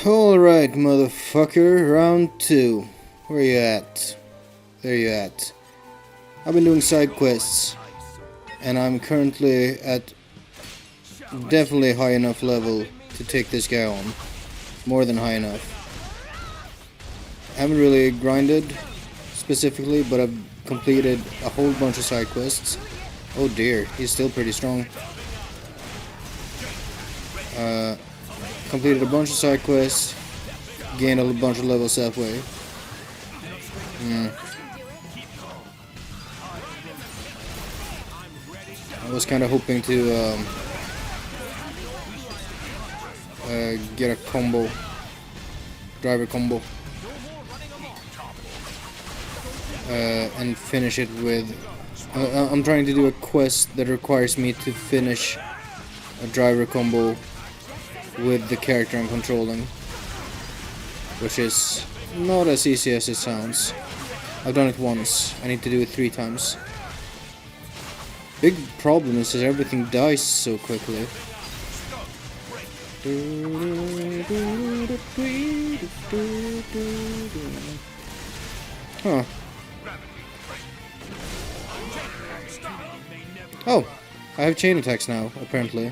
Alright, motherfucker, round 2. Where you at? There you at. I've been doing side quests, and I'm currently at definitely high enough level to take this guy on. More than high enough. I haven't really grinded specifically, but I've completed a whole bunch of side quests. Oh dear, he's still pretty strong. Completed a bunch of side quests, gained a bunch of levels halfway. I was kind of hoping to get a combo, driver combo, and finish it with. I'm trying to do a quest that requires me to finish a driver combo with the character I'm controlling, which is not as easy as it sounds. I've done it once. I need to do it 3 times. Big problem is that everything dies so quickly. Huh. Oh, I have chain attacks now, apparently.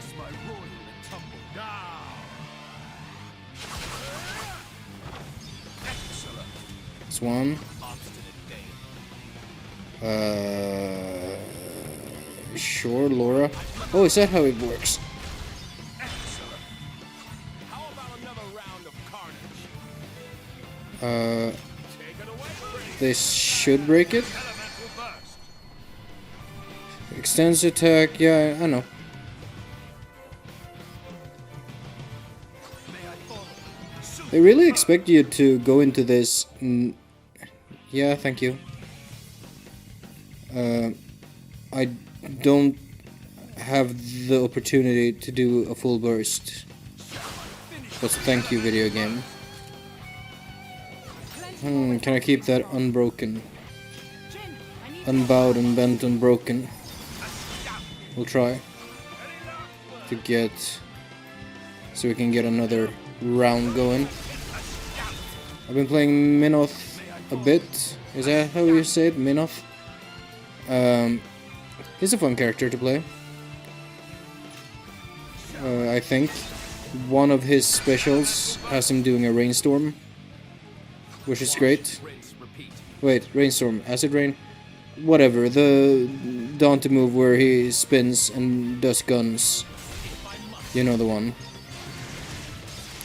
That's one. Sure, Laura. Oh, is that how it works? This should break it. Extends attack, yeah, I know. They really expect you to go into this. Yeah, thank you. I don't have the opportunity to do a full burst. But thank you, video game. Can I keep that unbroken? Unbowed and bent and broken. We'll try to get so we can get another round going. I've been playing Minoth a bit. Is that how you say it? Minoth? He's a fun character to play. I think one of his specials has him doing a rainstorm, which is great. Wait, rainstorm, acid rain? Whatever, the Dante move where he spins and does guns. You know the one.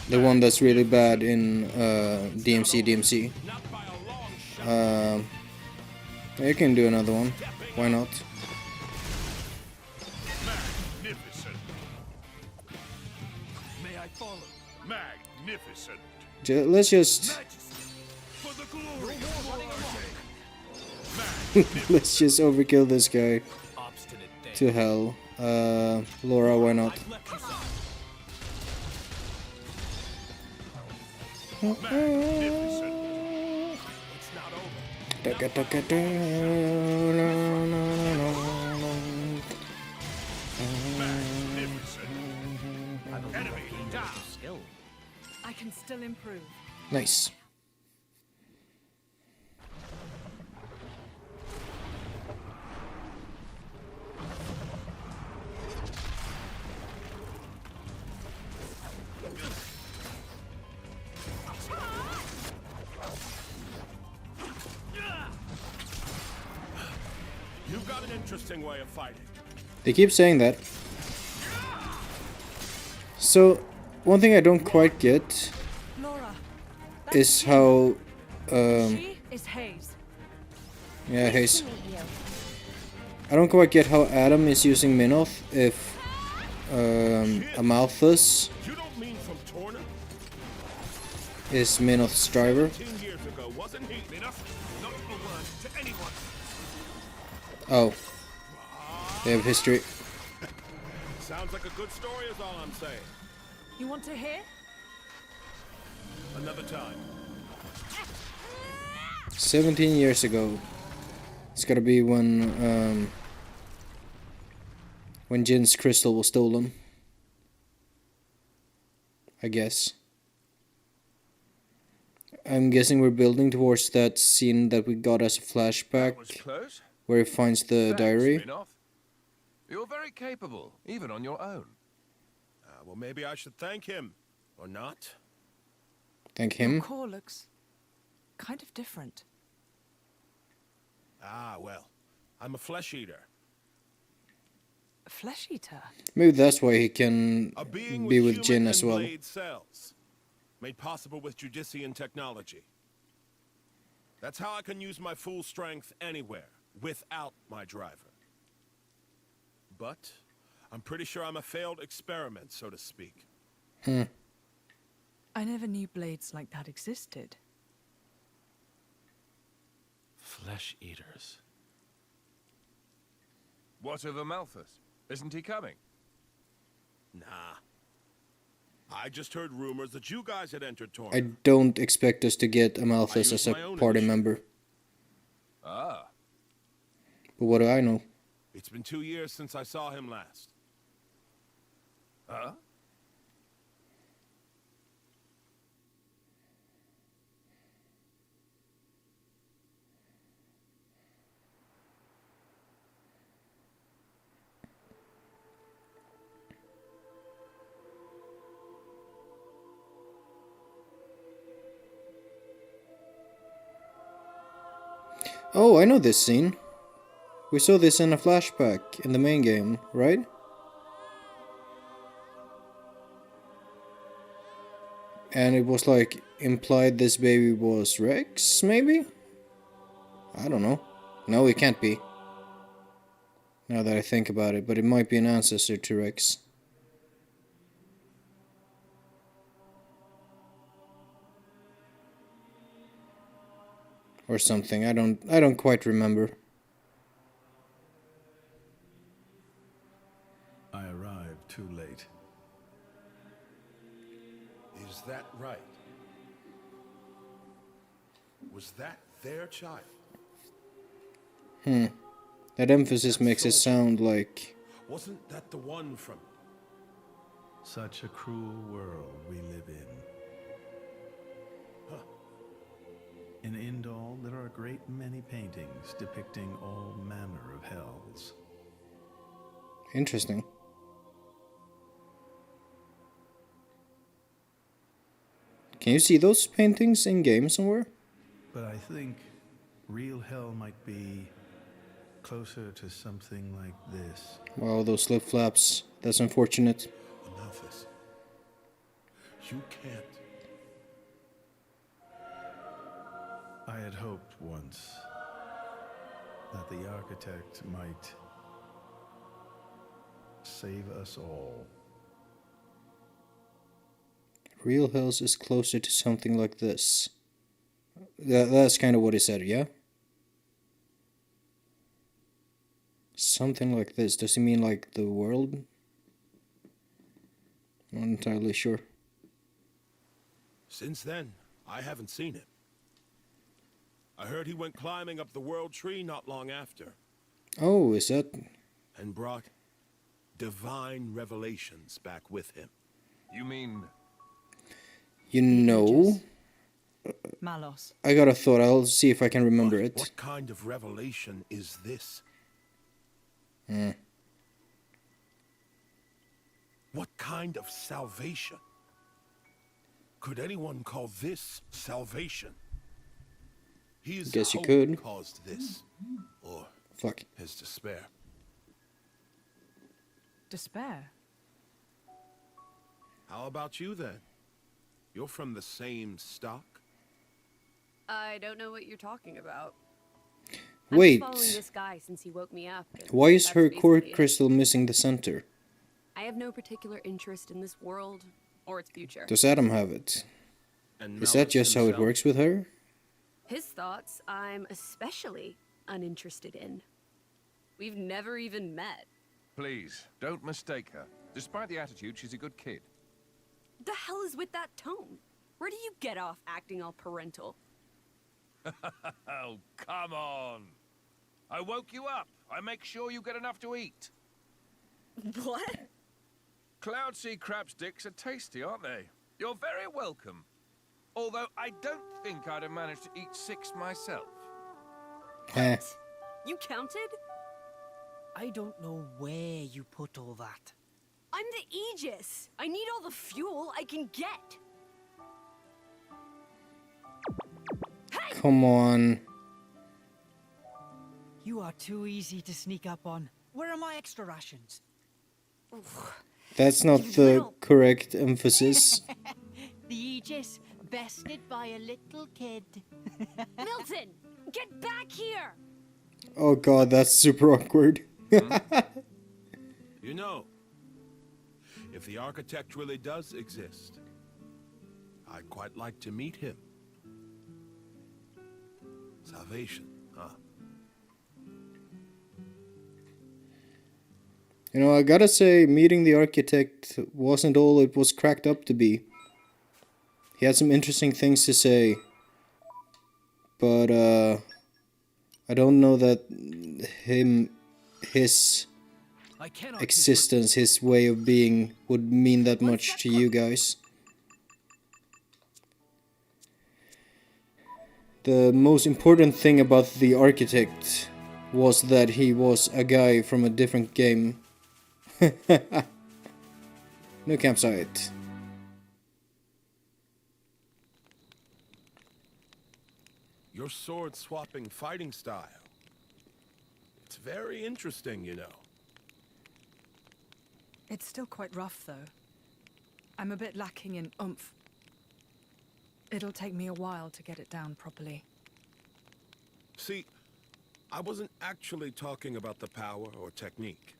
The one that's really bad in DMC. You can do another one. Why not? Let's just... Let's just overkill this guy to hell. Laura, why not? I can still improve. Nice. You've got an interesting way of fighting. They keep saying that. So, one thing I don't quite get Laura, is how she is Hayes. yeah, Hayes. I don't quite get how Adam is using Minoth if Amalthus You don't mean from Torna? is Minoth's driver. 10 years ago, wasn't he enough? Not a word to anyone. Oh. They have history. Sounds like a good story is all I'm saying. You want to hear? Another time. 17 years ago. It's gotta be when Jin's crystal was stolen. I guess. I'm guessing we're building towards that scene that we got as a That was flashback, close. where he finds the Thanks, diary. Spin-off. You're very capable, even on your own. Well, maybe I should thank him. Or not? Thank Your him. core looks kind of different. Well, I'm a flesh eater. A flesh eater. Maybe that's why he can A being be with with human Jin as and well. blade cells. Made possible with Judician technology. That's how I can use my full strength anywhere, without my driver. But I'm pretty sure I'm a failed experiment, so to speak. I never knew blades like that existed. Flesh eaters. What of Amalthus? Isn't he coming? Nah. I just heard rumors that you guys had entered Torna. I don't expect us to get Amalthus I as use my a own party initiative. member. Ah. But what do I know? It's been 2 years since I saw him last. Huh? Oh, I know this scene. We saw this in a flashback in the main game, right? And it was like implied this baby was Rex, maybe? I don't know. No, it can't be. Now that I think about it, but it might be an ancestor to Rex. Or something. I don't quite remember. I arrived too late. Is that right? Was that their child? That emphasis makes it sound like... Wasn't that the one from... Such a cruel world we live in. In Indal, there are a great many paintings depicting all manner of hells. Interesting. Can you see those paintings in game somewhere? But I think real hell might be closer to something like this. Wow, those slip flaps. That's unfortunate. Amalthus. You can't. I had hoped once that the architect might save us all. Real Hells is closer to something like this. That's kind of what he said, yeah? Something like this. Does he mean like the world? Not entirely sure. Since then, I haven't seen him. I heard he went climbing up the world tree not long after, Oh, is that... and brought divine revelations back with him. You mean... You know... Malos. I got a thought. I'll see if I can remember it. What kind of revelation is this? What kind of salvation? Could anyone call this salvation? His Guess you hope could. caused this, or Fuck. his despair. Despair. How about you then? You're from the same stock. I don't know what you're talking about. Wait. I've been following this guy since he woke me up. and Why is that's her core basically it. crystal missing the center? I have no particular interest in this world or its future. Does Adam have it? And Is that Malus just how it himself. works with her? His thoughts, I'm especially uninterested in. We've never even met. Please, don't mistake her. Despite the attitude, she's a good kid. The hell is with that tone? Where do you get off acting all parental? Oh, come on. I woke you up. I make sure you get enough to eat. What? Cloud sea crab sticks are tasty, aren't they? You're very welcome. Although I don't think I'd have managed to eat 6 myself. Eh. You counted? I don't know where you put all that. I'm the Aegis. I need all the fuel I can get. Come on. You are too easy to sneak up on. Where are my extra rations? That's not the correct emphasis. The Aegis, bested by a little kid. Milton, get back here! Oh god, that's super awkward. You know, if the architect really does exist, I'd quite like to meet him. Salvation, huh? You know, I gotta say, meeting the architect wasn't all it was cracked up to be. He had some interesting things to say. But, I don't know that his I cannot existence, his way of being, would mean that much to you guys. The most important thing about the architect was that he was a guy from a different game. No campsite. Your sword-swapping fighting style. It's very interesting, you know. It's still quite rough, though. I'm a bit lacking in oomph. It'll take me a while to get it down properly. See, I wasn't actually talking about the power or technique.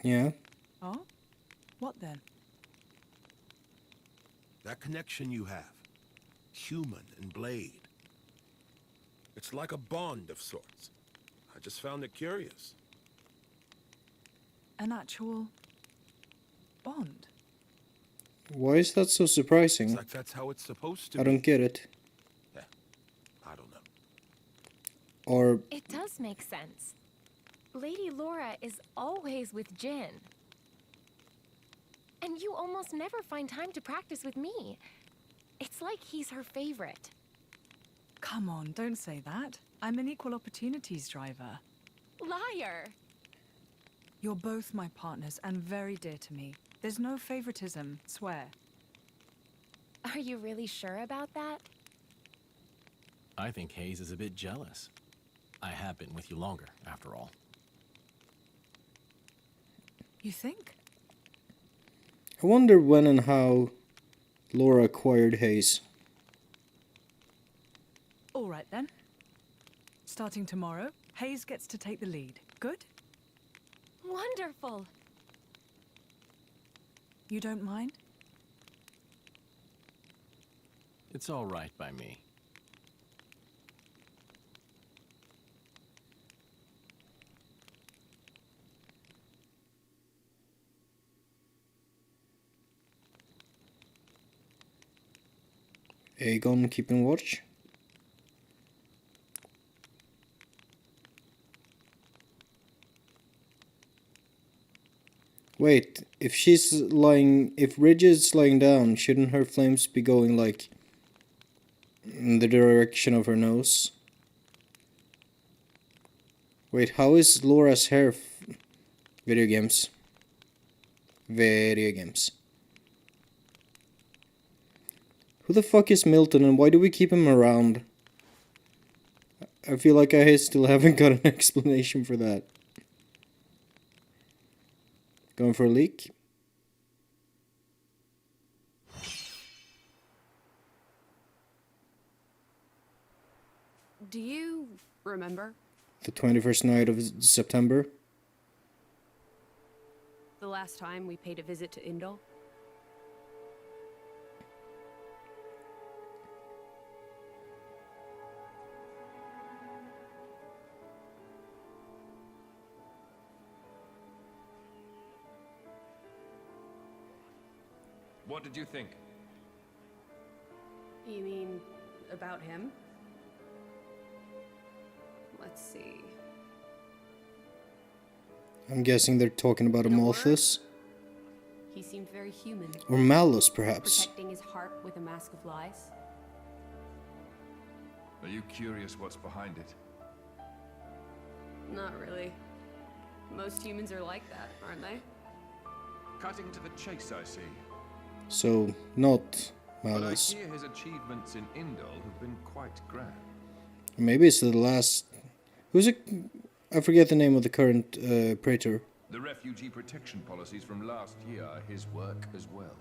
Yeah. Oh? What then? That connection you have, human and blade. It's like a bond of sorts. I just found it curious. An actual bond? Why is that so It's surprising? like that's how it's supposed to I be. don't get it. Yeah, I don't know. Or It does make sense. Lady Laura is always with Jin. And you almost never find time to practice with me. It's like he's her favorite. Come on, don't say that. I'm an equal opportunities driver. Liar! You're both my partners and very dear to me. There's no favoritism, swear. Are you really sure about that? I think Hayes is a bit jealous. I have been with you longer, after all. You think? I wonder when and how Laura acquired Hayes. All right then. Starting tomorrow, Hayes gets to take the lead. Good? Wonderful! You don't mind? It's all right by me. Aegon keeping watch. Wait, if Rigid's lying down, shouldn't her flames be going, like, in the direction of her nose? Wait, how is Laura's hair video games? Video games. Who the fuck is Milton and why do we keep him around? I feel like I still haven't got an explanation for that. Going for a leak? Do you remember The 21st night of September? the last time we paid a visit to Indal? What did you think? You mean about him? Let's see. I'm guessing they're talking about In a word, Amalthus. He seemed very human, Or Malus, perhaps. protecting his heart with a mask of lies. Are you curious what's behind it? Not really. Most humans are like that, aren't they? Cutting to the chase, I see. So, not But I Malus. hear his achievements in Indol have been quite grand. Maybe it's the last... Who's it? I forget the name of the current praetor. The refugee protection policies from last year are his work as well.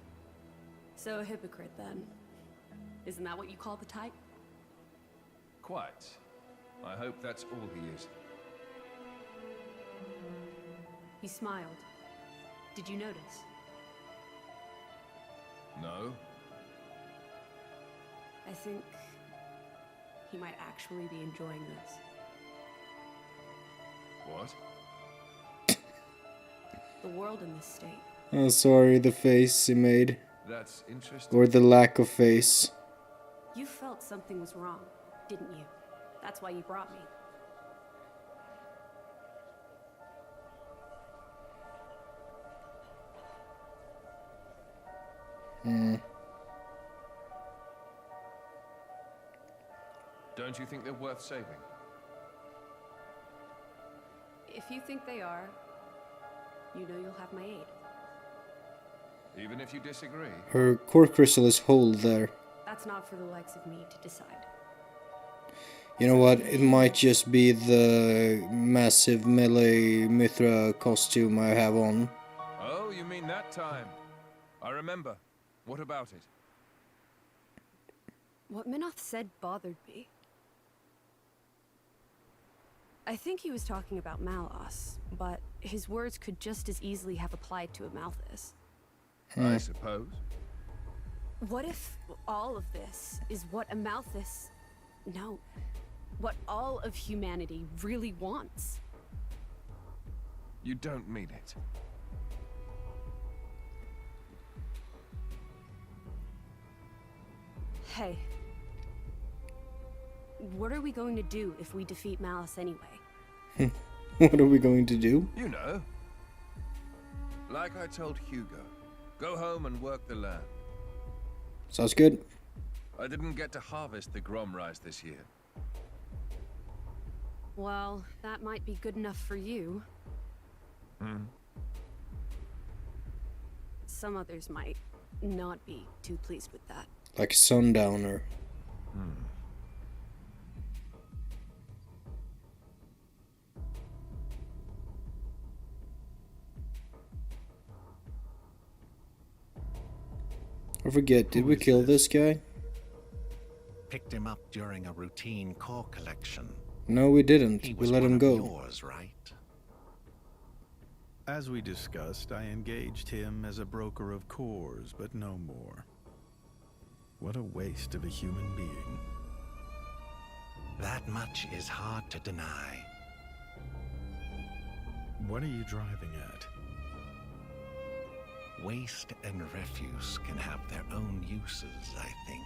So a hypocrite, then. Isn't that what you call the type? Quite. I hope that's all he is. He smiled. Did you notice? No? I think he might actually be enjoying this. What? The world in this state. Oh, sorry, the face he made. That's interesting. Or the lack of face. You felt something was wrong, didn't you? That's why you brought me. Don't you think they're worth saving? If you think they are, you know you'll have my aid. Even if you disagree? Her core crystal is whole there. That's not for the likes of me to decide. You know what? It might just be the massive melee Mithra costume I have on. Oh, you mean that time? I remember. What about it? What Minoth said bothered me. I think he was talking about Malos, but his words could just as easily have applied to a Malthus. I suppose. What if all of this is what a Malthus... No. What all of humanity really wants? You don't mean it. Hey. What are we going to do if we defeat Malice anyway? What are we going to do? You know. Like I told Hugo. Go home and work the land. Sounds good. I didn't get to harvest the Grom rice this year. Well, that might be good enough for you. Some others might not be too pleased with that. Like a sundowner. I forget, did we kill this guy? Picked him up during a routine core collection. No, we didn't. He We was let one him of go. yours, right? As we discussed, I engaged him as a broker of cores, but no more. What a waste of a human being. That much is hard to deny. What are you driving at? Waste and refuse can have their own uses, I think.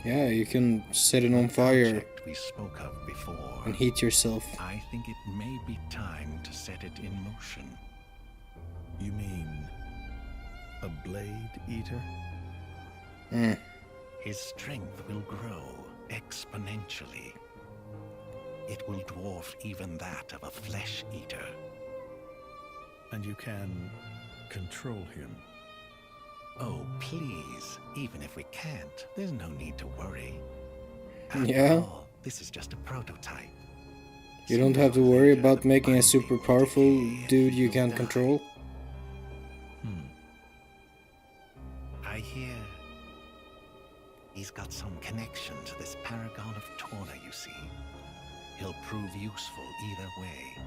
Yeah, you can set it on The fire project we spoke of before. and heat yourself. I think it may be time to set it in motion. You mean a blade eater? His strength will grow exponentially. It will dwarf even that of a flesh eater. And you can control him. Oh, please. Even if we can't, there's no need to worry. After Yeah? all, this is just a prototype. You don't have to worry about making a super powerful dude you can't control. I hear he's got some connection to this paragon of Torna, you see. He'll prove useful either way.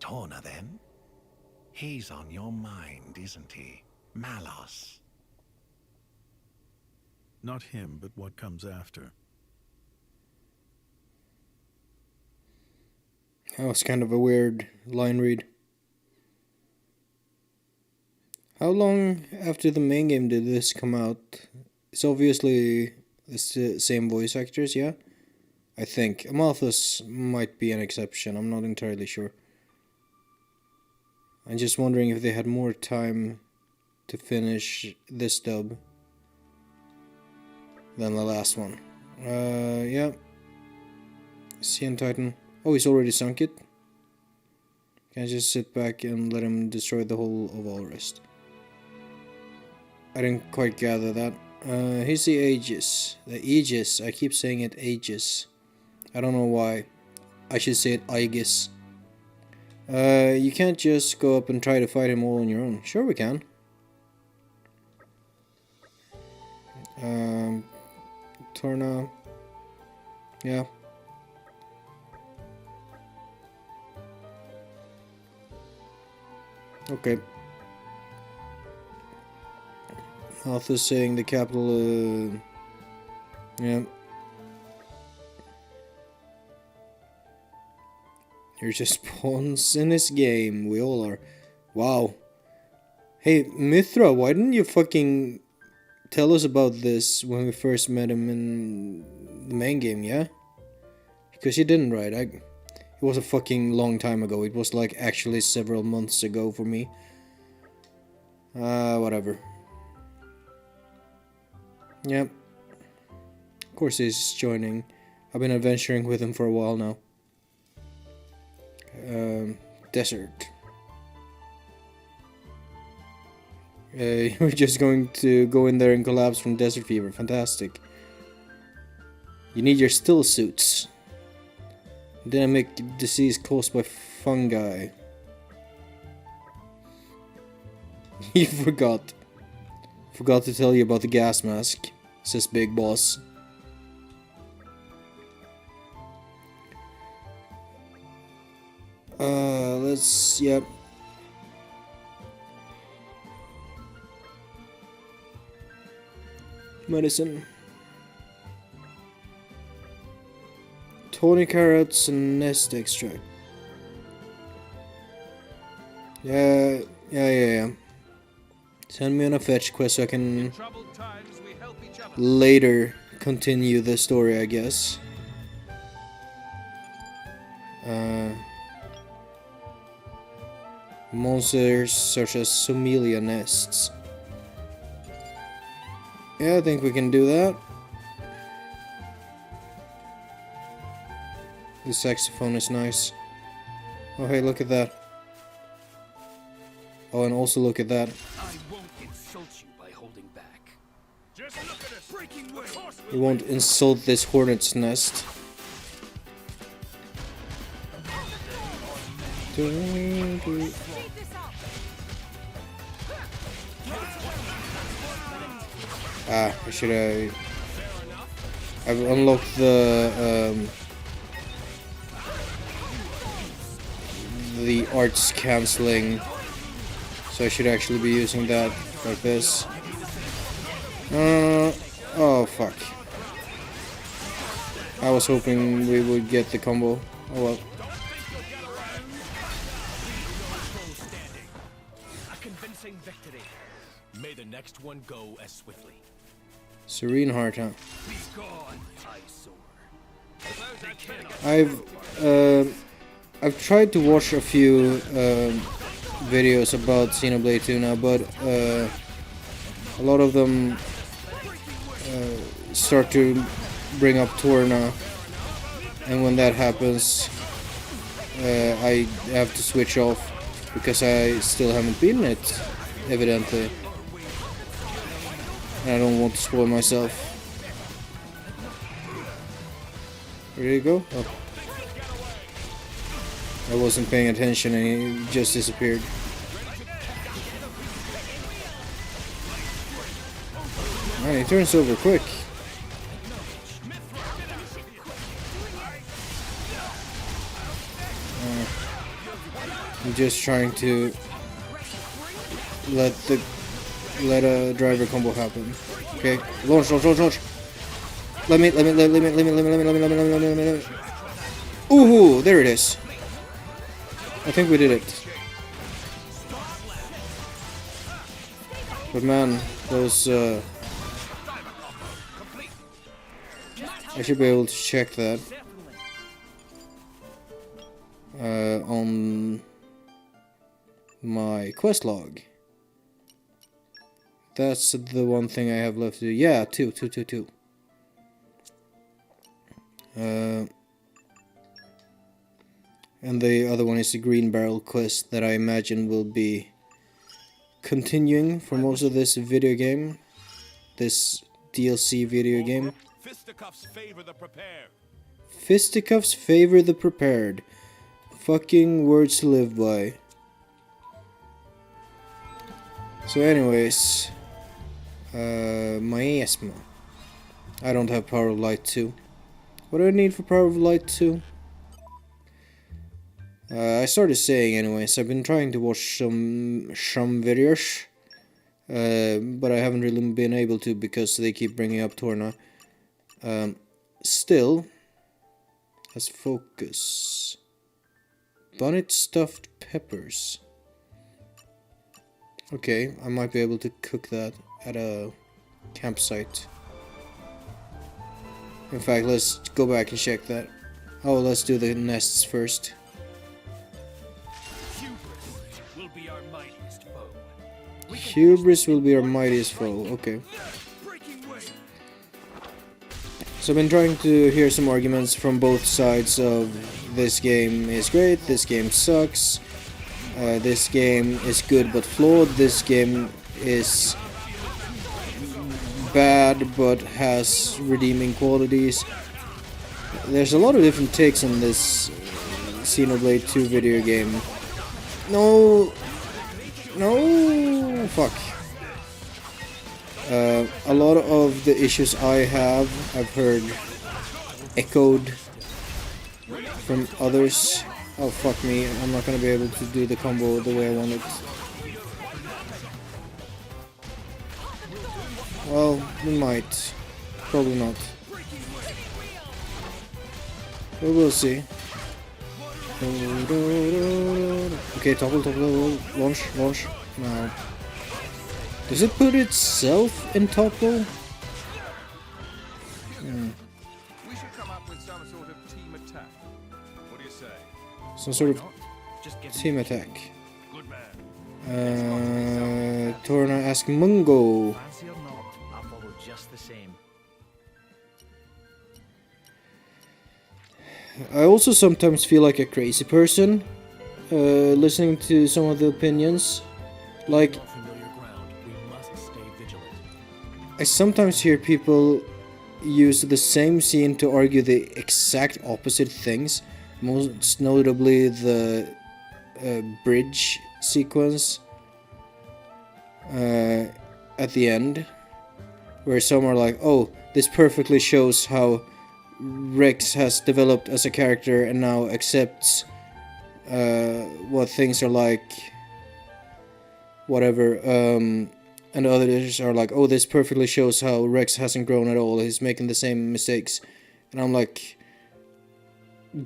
Torna, then? He's on your mind, isn't he? Malos. Not him, but what comes after. That was kind of a weird line read. How long after the main game did this come out? It's obviously the same voice actors, yeah? I think. Amalthus might be an exception, I'm not entirely sure. I'm just wondering if they had more time to finish this dub than the last one. Yeah. Sea and Titan. Oh, he's already sunk it. Can I just sit back and let him destroy the whole of Allrest? I didn't quite gather that. Here's the Aegis. The Aegis. I keep saying it Aegis. I don't know why. I should say it Aegis. You can't just go up and try to fight him all on your own. Sure we can. Torna. Yeah. Okay. Arthur's saying the capital, yeah. You're just pawns in this game. We all are. Wow. Hey, Mithra, why didn't you fucking tell us about this when we first met him in the main game, yeah? Because you didn't, right? It was a fucking long time ago. It was like actually several months ago for me. Whatever. Yep. Of course he's joining. I've been adventuring with him for a while now. Desert. You're just going to go in there and collapse from desert fever. Fantastic. You need your still suits. Dynamic disease caused by fungi. You forgot. Forgot to tell you about the gas mask, says Big Boss. Yep. Medicine. Tony carrots and nest extract. Yeah. Send me on a fetch quest so I can later continue the story, I guess. Monsters such as Somalia nests. Yeah, I think we can do that. The saxophone is nice. Oh, hey, look at that. Oh, and also look at that. I won't insult you by holding back. Just look at us. Breaking way. You won't insult this hornet's nest. I should have. I've unlocked the arts cancelling, so I should actually be using that like this. Oh fuck! I was hoping we would get the combo. Oh well. A convincing victory. May the next one go as swiftly. Serene heart, huh? Be gone, eyesore. I've tried to watch a few videos about Xenoblade 2 now, but a lot of them start to bring up Torna, and when that happens, I have to switch off because I still haven't beaten it, evidently. And I don't want to spoil myself. Where did he go? Oh. I wasn't paying attention and he just disappeared. Man, he turns over quick. I'm just trying to let a driver combo happen. Okay, launch. Let me. Ooh, there it is. I think we did it. But man, those I should be able to check that on my quest log. that's the one thing I have left to do. Yeah, two. And the other one is the Green Barrel quest that I imagine will be continuing for most of this video game. This DLC video game. Fisticuffs favor the prepared. Fisticuffs favor the prepared. Fucking words to live by. So anyways, miasma. I don't have Power of Light 2. What do I need for Power of Light 2? I started saying anyways, I've been trying to watch some videos, but I haven't really been able to because they keep bringing up Torna. Still, let's focus. Bonnet stuffed peppers. Okay, I might be able to cook that at a campsite. In fact, let's go back and check that. Oh, let's do the nests first. Hubris will be our mightiest foe. Okay. So I've been trying to hear some arguments from both sides of this game is great, this game sucks, this game is good but flawed, this game is bad but has redeeming qualities. There's a lot of different takes on this Xenoblade 2 video game. No, fuck. A lot of the issues I have, I've heard echoed from others. Oh fuck me, I'm not gonna be able to do the combo the way I want it. Well, we might. Probably not. But we'll see. Okay, topple, launch. Now. Does it put itself in topple? We should come up with some sort of team attack. What do you say? Some sort of team attack. Good man. Torna ask Mungo. Fancy or not, I follow just the same. I also sometimes feel like a crazy person, listening to some of the opinions. Like, I sometimes hear people use the same scene to argue the exact opposite things, most notably the bridge sequence at the end, where some are like, oh, this perfectly shows how Rex has developed as a character and now accepts what things are like, whatever, and others are like, oh, this perfectly shows how Rex hasn't grown at all, he's making the same mistakes. And I'm like,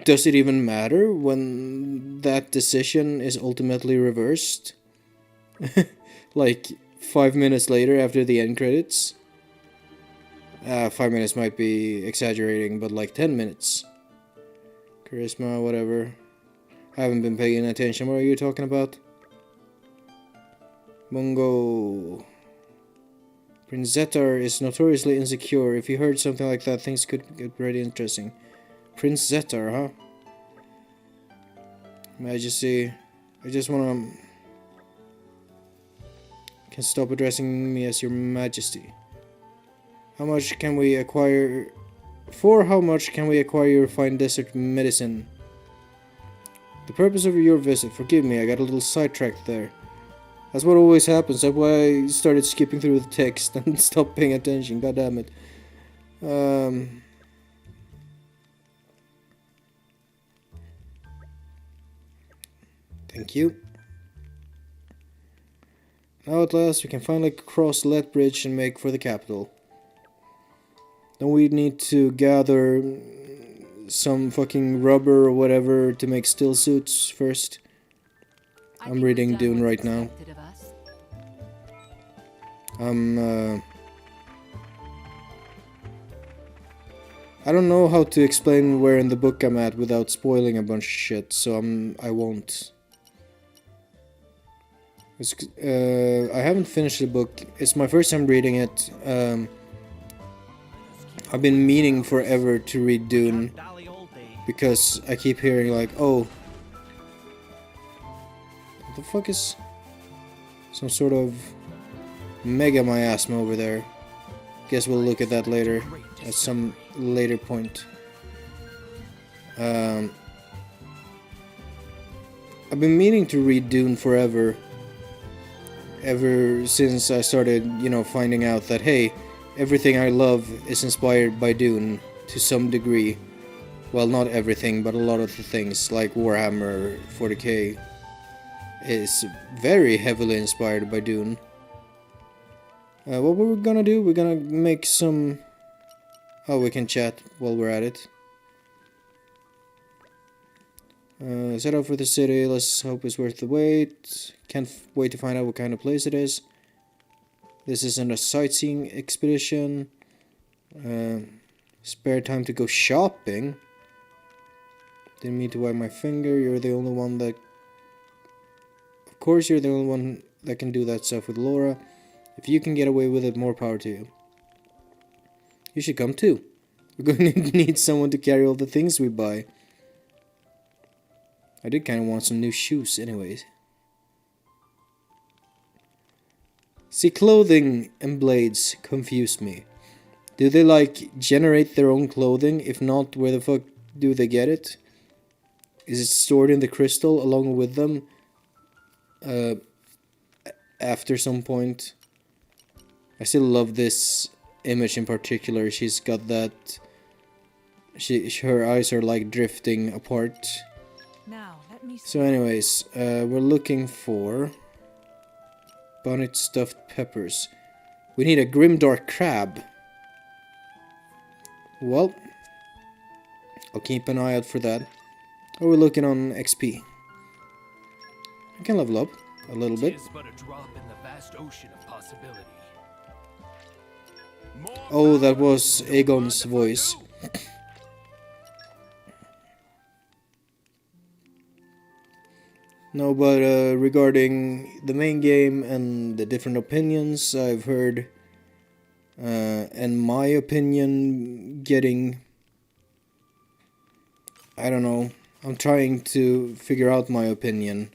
does it even matter when that decision is ultimately reversed? Like 5 minutes later after the end credits? 5 minutes might be exaggerating, but like 10 minutes. Charisma, whatever. I haven't been paying attention. What are you talking about? Mungo. Prince Zetar is notoriously insecure. If you heard something like that, things could get pretty interesting. Prince Zetar, huh? Majesty. I just wanna... Can stop addressing me as your majesty. How much can we acquire... For how much can we acquire your fine desert medicine? The purpose of your visit, forgive me, I got a little sidetracked there. That's what always happens, that's why I started skipping through the text and stopped paying attention, god damn it. Thank you. Now at last we can finally cross Let Bridge and make for the capital. Then we need to gather some fucking rubber or whatever to make still suits first. I'm reading Dune right now. I don't know how to explain where in the book I'm at without spoiling a bunch of shit, so I won't. I haven't finished the book. It's my first time reading it. I've been meaning forever to read Dune because I keep hearing like, oh, what the fuck is some sort of mega miasma over there? Guess we'll look at that later at some later point. I've been meaning to read Dune forever. Ever since I started, you know, finding out that, hey, everything I love is inspired by Dune to some degree. Well, not everything, but a lot of the things, like Warhammer 40k, is very heavily inspired by Dune. What we're gonna do, we're gonna make some... Oh, we can chat while we're at it. Set out for the city, let's hope it's worth the wait. Can't wait to find out what kind of place it is. This isn't a sightseeing expedition. Spare time to go shopping. Didn't mean to wipe my finger, you're the only one that... Of course you're the only one that can do that stuff with Laura. If you can get away with it, more power to you. You should come too. We're going to need someone to carry all the things we buy. I did kind of want some new shoes anyways. See, clothing and blades confuse me. Do they like generate their own clothing? If not, where the fuck do they get it? Is it stored in the crystal along with them? After some point. I still love this image in particular. She's got that... her eyes are like drifting apart. Now, let me see. So anyways, we're looking for... bonnet stuffed peppers. We need a grimdark crab. Well, I'll keep an eye out for that. Oh, we're looking on XP. I can level up a little bit. Tis but a drop in the vast ocean of possibility. Oh, that was Aegon's voice. No, but regarding the main game and the different opinions I've heard, and my opinion getting... I don't know. I'm trying to figure out my opinion.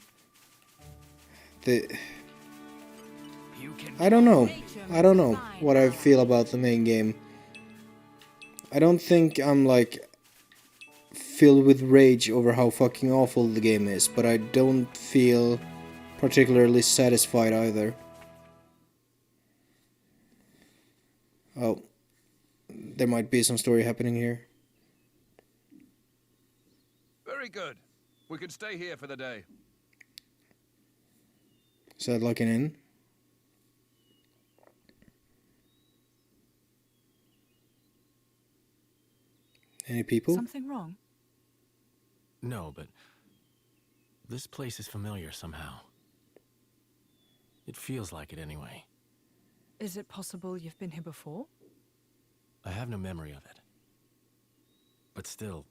I don't know. I don't know what I feel about the main game. I don't think I'm like filled with rage over how fucking awful the game is, but I don't feel particularly satisfied either. Oh, there might be some story happening here. Very good. We can stay here for the day. Is that like an inn? Any people? Something wrong? No, but this place is familiar somehow. It feels like it anyway. Is it possible you've been here before? I have no memory of it. But still...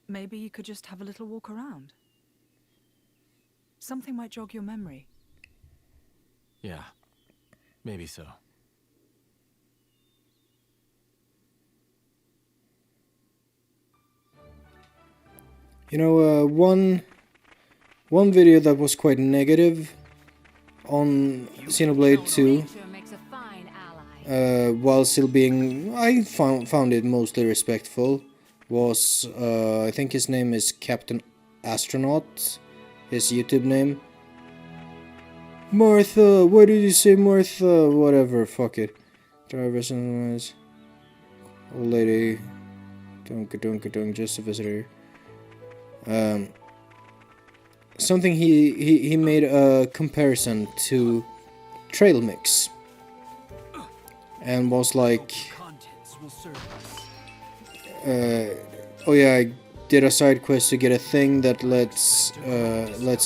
Maybe you could just have a little walk around. Something might jog your memory. Yeah, maybe so. You know, one video that was quite negative on Xenoblade 2, while still being, I found it mostly respectful, was, I think his name is Captain Astronaut, his YouTube name. Martha, why did you say Martha? Whatever, fuck it. Drivers and old lady, dunk, just a visitor. Something he made a comparison to Trail Mix, and was like, oh yeah, I did a side quest to get a thing that lets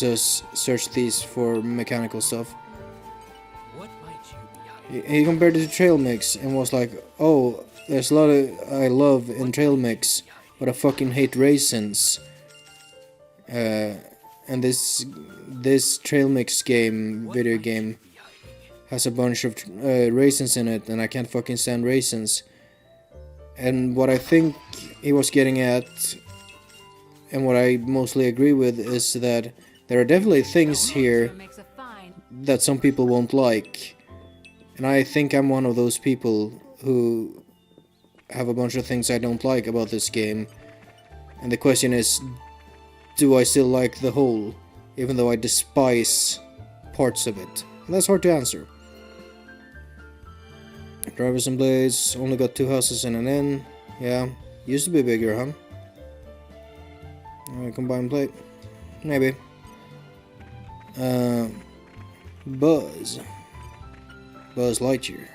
us search these for mechanical stuff. He compared it to Trail Mix and was like, oh, there's a lot I love in Trail Mix, but I fucking hate raisins. and this trail mix video game has a bunch of raisins in it, and I can't fucking stand raisins. And what I think he was getting at, and what I mostly agree with, is that there are definitely things here that some people won't like. And I think I'm one of those people who have a bunch of things I don't like about this game. And the question is, do I still like the whole, even though I despise parts of it? And that's hard to answer. Drivers and Blades only got 2 houses and an inn. Yeah, used to be bigger, huh? Combined plate, maybe. Buzz Lightyear.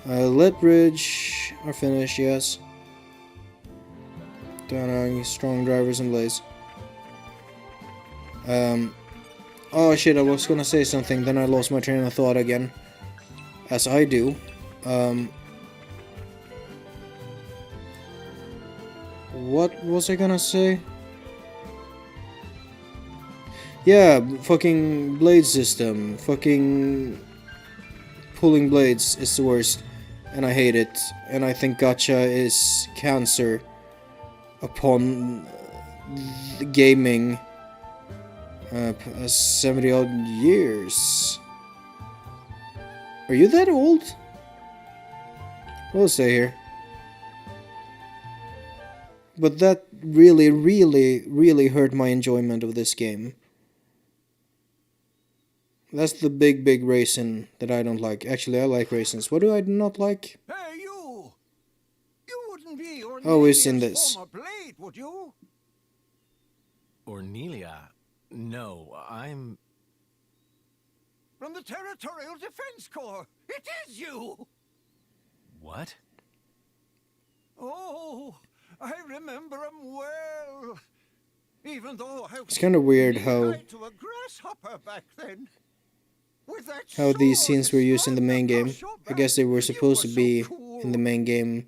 Lethbridge are finished, yes. Strong Drivers and Blades. Oh shit, I was gonna say something, then I lost my train of thought again. As I do. What was I gonna say? Yeah, fucking blade system. Fucking pulling blades is the worst. And I hate it. And I think gacha is cancer upon the gaming 70 odd years. Are you that old? We'll stay here. But that really hurt my enjoyment of this game. That's the big raisin that I don't like. Actually, I like raisins. What do I not like? Hey, you! You wouldn't be Oh, we've seen this. former blade, would you? Ornelia? No, I'm... From the Territorial Defense Corps. It is you! What? Oh, I remember him well. Even though I It's kind of weird how to a grasshopper back then. how these scenes were used in the main game. I guess they were supposed to be in the main game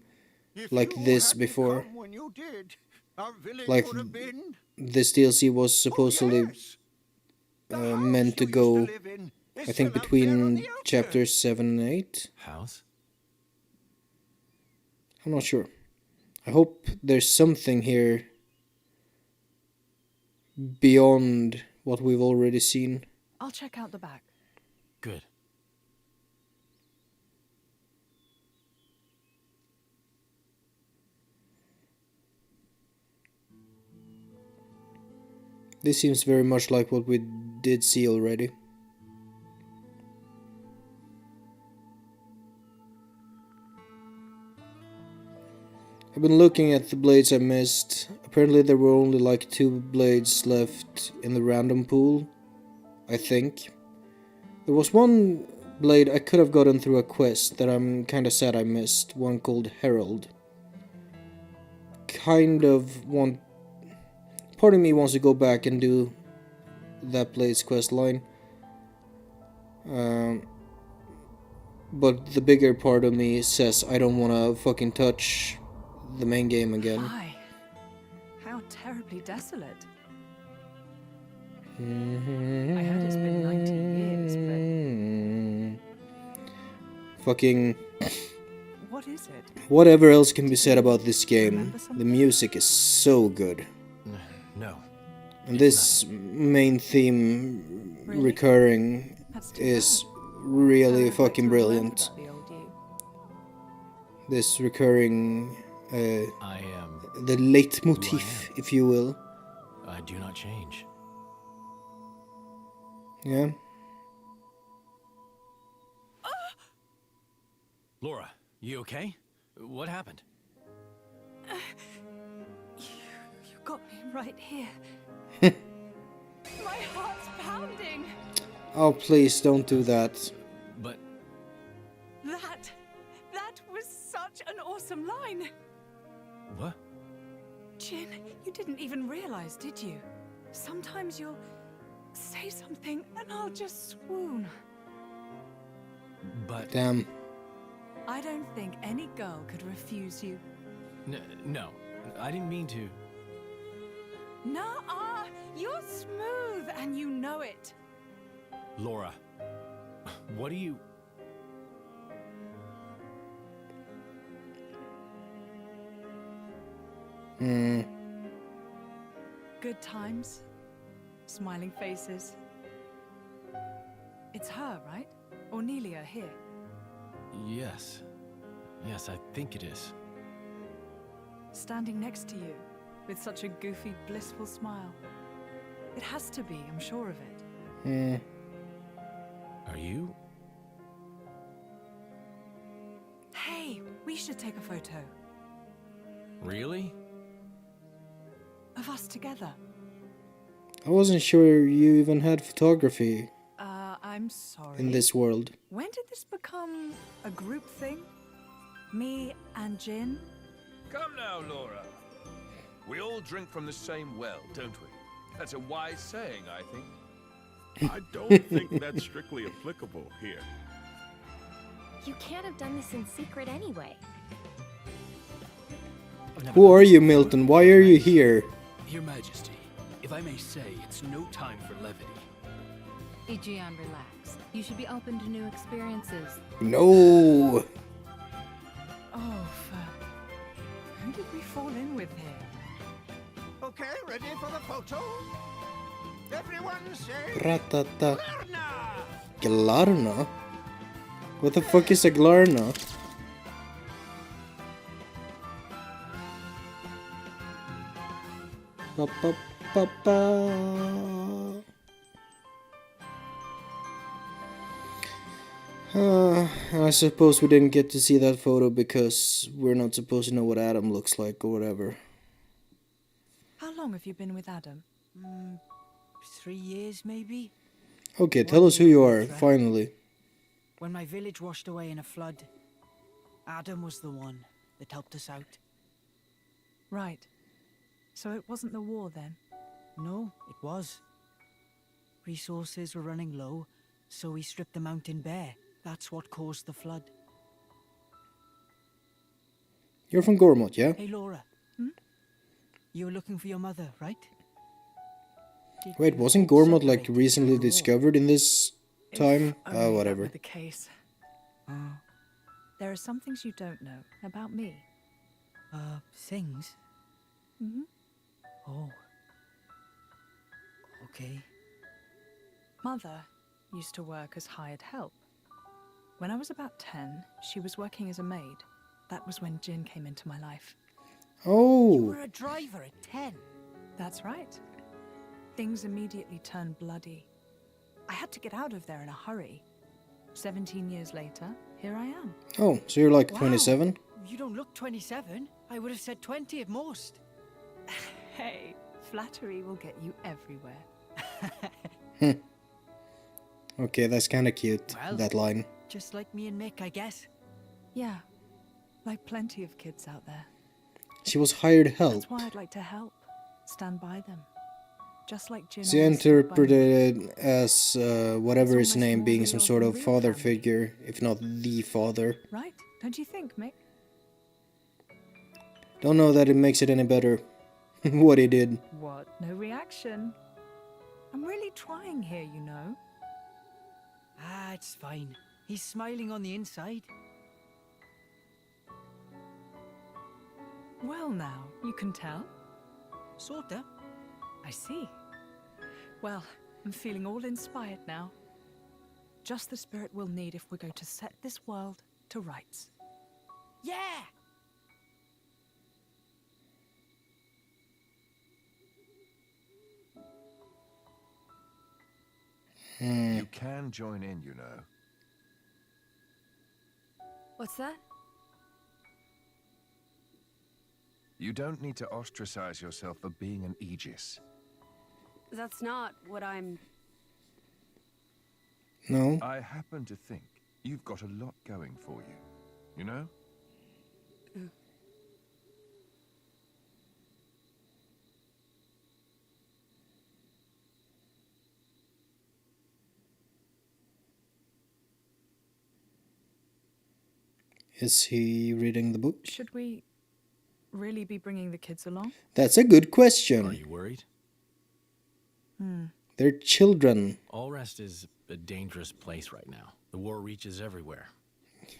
like this before. Like this DLC was supposedly meant to go, I think, between chapters 7 and 8. House? I'm not sure. I hope there's something here beyond what we've already seen. I'll check out the back. Good. This seems very much like what we did see already. I've been looking at the blades I missed. Apparently there were only like 2 blades left in the random pool, I think. There was one blade I could have gotten through a quest that I'm kinda sad I missed, one called Herald. Part of me wants to go back and do that blade's quest line. But the bigger part of me says I don't wanna fucking touch the main game again. Why? How terribly desolate. I heard it's been 90 years, but... Fucking... What is it? Whatever else can be said about this game, the music is so good. No. And this main theme recurring is really fucking brilliant. This recurring... the leitmotif, if you will. I do not change. Yeah. Laura, you okay? What happened? You got me right here. My heart's pounding. Oh, please don't do that. But... That was such an awesome line. What? Jin, you didn't even realize, did you? Sometimes you'll say something and I'll just swoon. But... Damn. I don't think any girl could refuse you. No, I didn't mean to. Nuh-uh! You're smooth, and you know it. Laura, what do you... Good times, smiling faces. It's her, right? Or Nelia here? Yes. Yes, I think it is. Standing next to you, with such a goofy, blissful smile. It has to be, I'm sure of it. Are you? Hey, we should take a photo. Really? Of us together. I wasn't sure you even had photography I'm sorry. in this world. When did this become a group thing? Me and Jin? Come now, Laura. We all drink from the same well, don't we? That's a wise saying, I think. I don't think that's strictly applicable here. You can't have done this in secret anyway. Who are you, Milton? Why are you here? Your Majesty, if I may say, it's no time for levity. Aegeon, relax. You should be open to new experiences. No. Oh, fuck. Who did we fall in with here? Okay, ready for the photo? Everyone say... Ratata. Glarna? What the fuck is a Glarna? Ba, ba, ba, ba. I suppose we didn't get to see that photo because we're not supposed to know what Adam looks like or whatever. How long have you been with Adam? 3 years, maybe? Okay, tell us who you are, finally. When my village washed away in a flood, Adam was the one that helped us out. Right. So it wasn't the war then? No, it was. Resources were running low, so we stripped the mountain bare. That's what caused the flood. You're from Gormott, yeah? Hey, Laura. You were looking for your mother, right? Wait, wasn't Gormott like recently discovered in this time? Whatever. The case. There are some things you don't know about me. Things? Mm-hmm. Oh. Okay. Mother used to work as hired help. When I was about 10, she was working as a maid. That was when Jin came into my life. Oh. You were a driver at 10. That's right. Things immediately turned bloody. I had to get out of there in a hurry. 17 years later, here I am. Oh, so you're like Wow. 27? You don't look 27. I would have said 20 at most. Hey, flattery will get you everywhere. Okay, that's kinda cute, Well, that line. Just like me and Mick, I guess. Yeah, like plenty of kids out there. She was hired help. That's why I'd like to help. Stand by them. Just like Jin. She always stood by me. interpreted it as whatever his It's almost name more being real some than sort of real father family. figure, if not the father. Right? Don't you think, Mick? Don't know that it makes it any better. What he did. What? No reaction? I'm really trying here, you know. Ah, it's fine. He's smiling on the inside. Well now, you can tell. Sorta. I see. Well, I'm feeling all inspired now. Just the spirit we'll need if we're going to set this world to rights. Yeah! You can join in, you know. What's that? You don't need to ostracize yourself for being an Aegis. That's not what I'm... No? I happen to think you've got a lot going for you. You know? Is he reading the book? Should we really be bringing the kids along? That's a good Are question. you worried? They're children. Allrest is a dangerous place right now. The war reaches everywhere.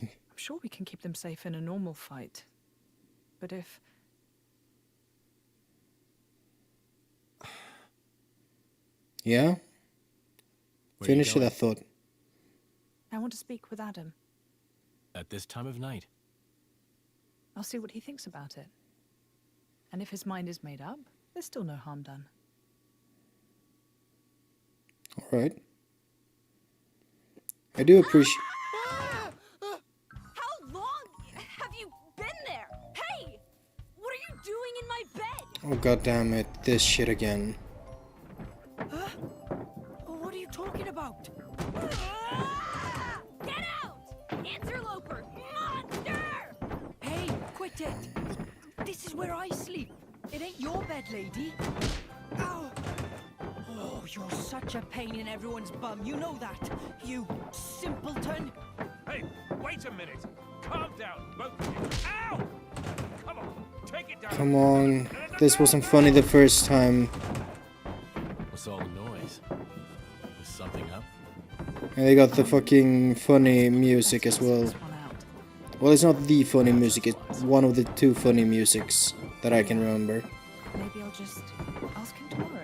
I'm sure we can keep them safe in a normal fight. But if... Yeah? Where you Finish going? that thought. I want to speak with Adam. At this time of night? I'll see what he thinks about it. And if his mind is made up, there's still no harm done. Alright. I do appreciate... How long have you been there? Hey! What are you doing in my bed? Oh god damn it, this shit again. What are you talking about? Get out! Interloper! Monster! Hey, quit it! This is where I sleep. It ain't your bed, lady. Ow! Oh, you're such a pain in everyone's bum. You know that, you simpleton. Hey, wait a minute. Calm down, both of you. Ow! Come on, take it down. Come on. This wasn't funny the first time. What's all the noise? Was something up? And they got the fucking funny music as well. Well, it's not the funny music, it's one of the two funny musics that I can remember. Maybe I'll just ask him tomorrow.